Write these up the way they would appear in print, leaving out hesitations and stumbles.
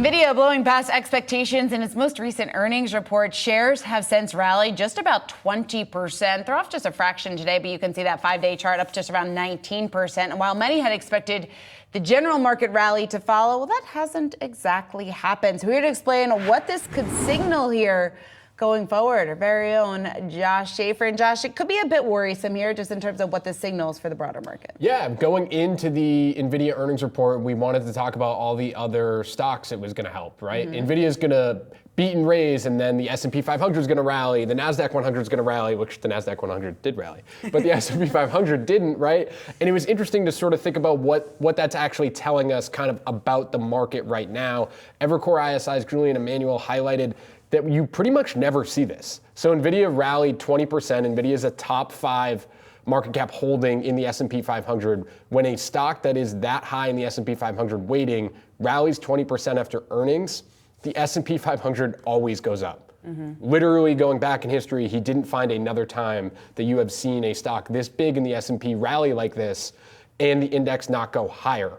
Nvidia blowing past expectations in its most recent earnings report. Shares have since rallied just about 20%. They're off just a fraction today, but you can see that 5-day chart up just around 19%. And while many had expected the general market rally to follow, well, that hasn't exactly happened. So we're here to explain what this could signal here going forward. Our very own Josh Schafer. And Josh, it could be a bit worrisome here just in terms of what this signals for the broader market. Yeah, going into the Nvidia earnings report, we wanted to talk about all the other stocks it was going to help, right? Nvidia is going to beat and raise, and then the S&P 500 is going to rally, the NASDAQ 100 is going to rally, which the NASDAQ 100 did rally, but the S&P 500 didn't, right? And it was interesting to sort of think about what that's actually telling us kind of about the market right now. Evercore ISI's Julian Emanuel highlighted that you pretty much never see this. So Nvidia rallied 20%. Nvidia is a top 5 market cap holding in the S&P 500. When a stock that is that high in the S&P 500 weighting rallies 20% after earnings, the S&P 500 always goes up. Literally going back in history, he didn't find another time that you have seen a stock this big in the S&P rally like this and the index not go higher.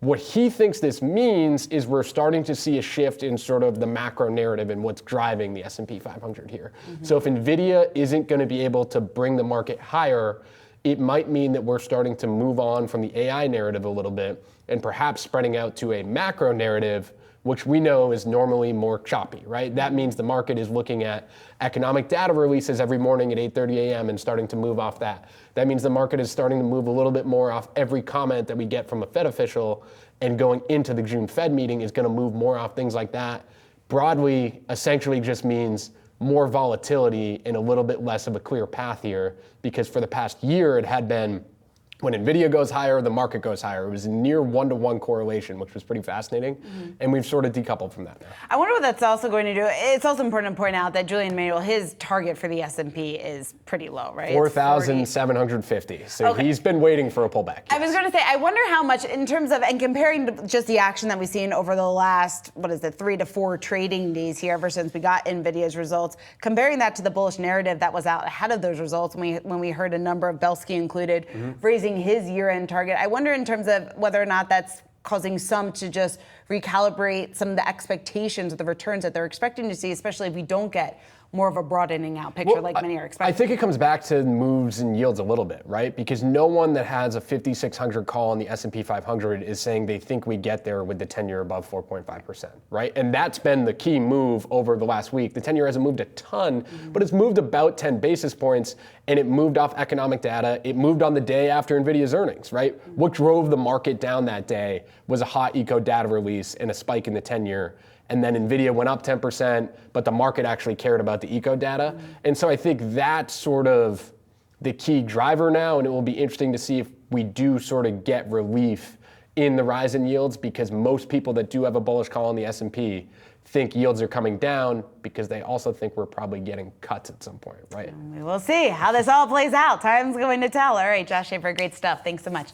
What he thinks this means is we're starting to see a shift in sort of the macro narrative and what's driving the S&P 500 here. So if Nvidia isn't going to be able to bring the market higher, it might mean that we're starting to move on from the AI narrative a little bit and perhaps spreading out to a macro narrative, which we know is normally more choppy, right? That means the market is looking at economic data releases every morning at 8:30 a.m. and starting to move off that. That means the market is starting to move a little bit more off every comment that we get from a Fed official, and going into the June Fed meeting is going to move more off things like that. Broadly, essentially just means more volatility and a little bit less of a clear path here, because for the past year it had been when Nvidia goes higher, the market goes higher. It was a near 1-to-1 correlation, which was pretty fascinating. And we've sort of decoupled from that now. I wonder what that's also going to do. It's also important to point out that Julian Emanuel, his target for the S&P is pretty low, right? 4,750. So he's been waiting for a pullback. Yes. I was going to say, I wonder how much in terms of, and comparing to just the action that we've seen over the last, 3 to 4 trading days here ever since we got Nvidia's results, comparing that to the bullish narrative that was out ahead of those results when we heard a number of Belsky included raising his year-end target. I wonder in terms of whether or not that's causing some to just recalibrate some of the expectations of the returns that they're expecting to see, especially if we don't get more of a broadening out picture like many are expecting. I think it comes back to moves and yields a little bit, right? Because no one that has a 5,600 call on the S&P 500 is saying they think we get there with the 10-year above 4.5%, right? And that's been the key move over the last week. The 10-year hasn't moved a ton, but it's moved about 10 basis points, and it moved off economic data. It moved on the day after Nvidia's earnings, right? What drove the market down that day was a hot eco data release and a spike in the 10-year. And then Nvidia went up 10%, but the market actually cared about the eco data. And so I think that's sort of the key driver now, and it will be interesting to see if we do sort of get relief in the rise in yields, because most people that do have a bullish call on the S&P think yields are coming down because they also think we're probably getting cuts at some point, right? We will see how this all plays out. Time's going to tell. All right, Josh Schafer, great stuff. Thanks so much.